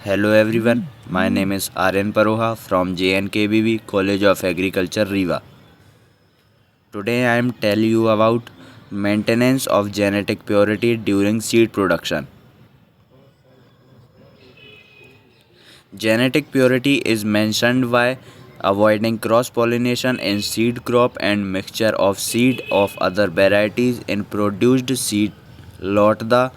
Hello everyone, my name is Aryan Paroha from JNKBB College of Agriculture Riva. Today I am tell you about maintenance of genetic purity during seed production. Genetic purity is mentioned by avoiding cross pollination in seed crop and mixture of seed of other varieties in produced seed lot. The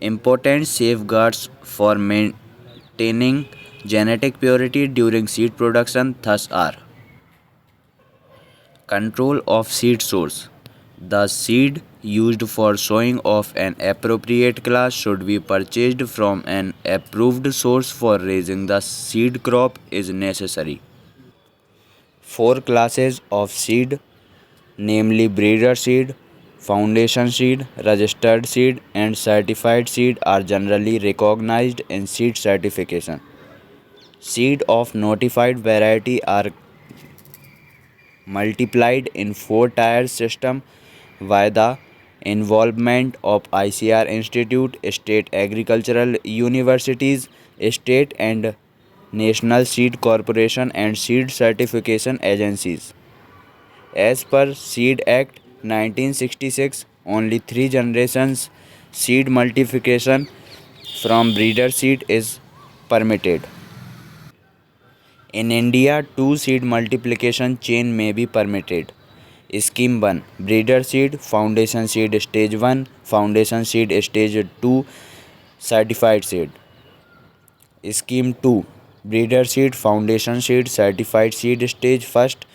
important safeguards for maintaining genetic purity during seed production thus are: control of seed source. The seed used for sowing of an appropriate class should be purchased from an approved source. For raising the seed crop is necessary. Four classes of seed, namely breeder seed, foundation seed, registered seed, and certified seed, are generally recognized in seed certification. Seed of notified variety are multiplied in four-tier system by the involvement of ICR Institute, state agricultural universities, state and national seed corporation, and seed certification agencies. As per Seed Act 1966, only three generations seed multiplication from breeder seed is permitted. In India, two seed multiplication chain may be permitted. Scheme 1: breeder seed, foundation seed stage 1, foundation seed stage 2, certified seed. Scheme 2: breeder seed, foundation seed, certified seed stage 1st,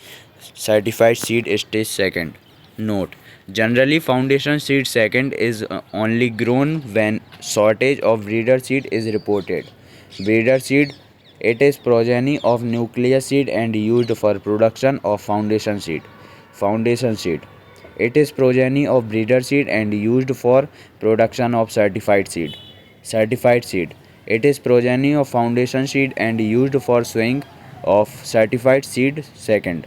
certified seed stage 2nd. Note: generally foundation seed 2nd is only grown when shortage of breeder seed is reported. Breeder seed, it is progeny of nucleus seed and used for production of foundation seed. Foundation seed, it is progeny of breeder seed and used for production of certified seed. Certified seed, it is progeny of foundation seed and used for sowing of certified seed 2nd.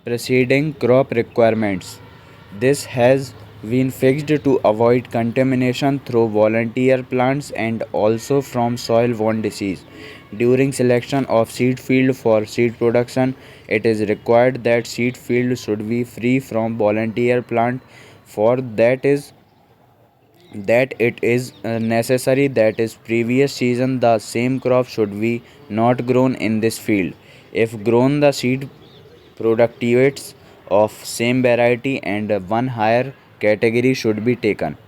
Preceding crop requirements. This has been fixed to avoid contamination through volunteer plants and also from soil-borne disease. During selection of seed field for seed production, it is required that seed field should be free from volunteer plant. For that it is necessary that is previous season the same crop should be not grown in this field. If grown, the seed productivities of same variety and one higher category should be taken.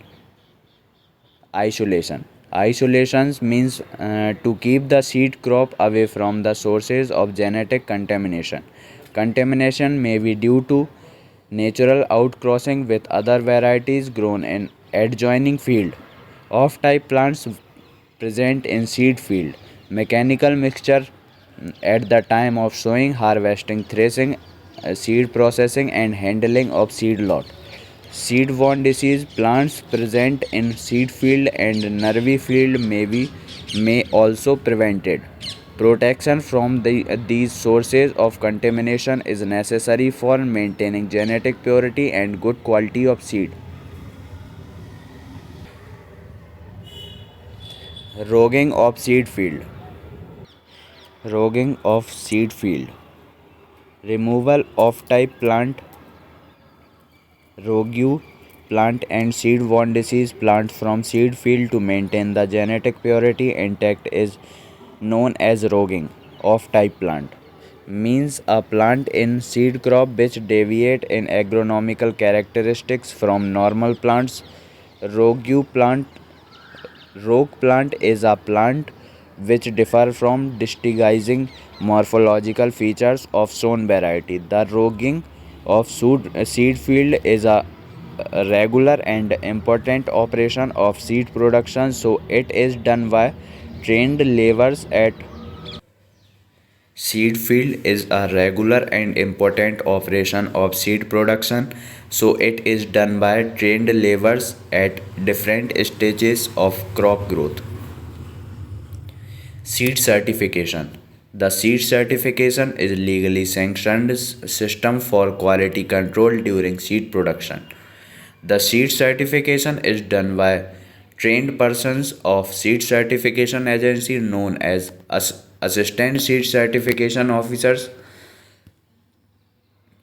Isolation. Isolations means to keep the seed crop away from the sources of genetic contamination. Contamination may be due to natural outcrossing with other varieties grown in adjoining field, off-type plants present in seed field, mechanical mixture at the time of sowing, harvesting, threshing, seed processing and handling of seed lot. Seed-borne disease, plants present in seed field and nervy field may also prevented. Protection from these sources of contamination is necessary for maintaining genetic purity and good quality of seed. Rogging of seed field. Rogging of seed field. Removal of type plant, rogue plant and seed-borne disease plant from seed field to maintain the genetic purity intact is known as rogging of type plant. Means a plant in seed crop which deviate in agronomical characteristics from normal plants. Rogue plant Rogue plant is a plant which differ from distinguishing morphological features of sown variety. The rogging of seed field is a regular and important operation of seed production, so it is done by trained laborers at seed field is a regular and important operation of seed production, so it is done by trained laborers at different stages of crop growth. Seed certification. The seed certification is legally sanctioned system for quality control during seed production. The seed certification is done by trained persons of seed certification agency known as assistant seed certification officers.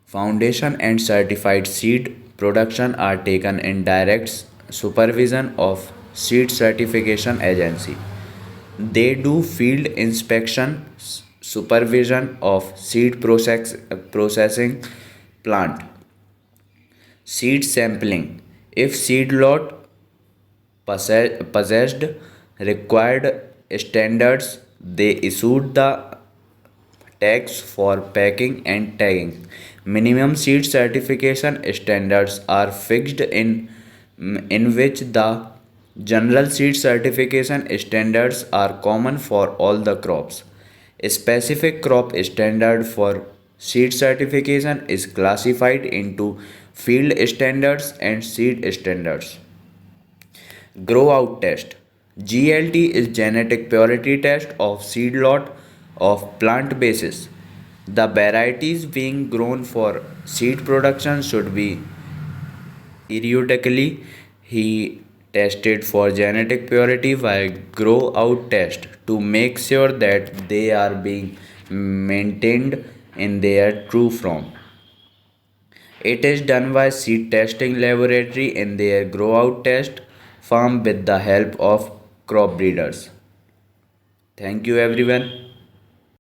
Foundation and certified seed production are taken in direct supervision of seed certification agency. They do field inspection, supervision of seed processing plant, seed sampling. If seed lot possessed required standards, they issued the tags for packing and tagging. Minimum seed certification standards are fixed in which the general seed certification standards are common for all the crops. A specific crop standard for seed certification is classified into field standards and seed standards. Grow out test. GLT is genetic purity test of seed lot of plant basis. The varieties being grown for seed production should be periodically he tested for genetic purity by grow out test to make sure that they are being maintained in their true form. It is done by seed testing laboratory in their grow out test farm with the help of crop breeders. Thank you everyone.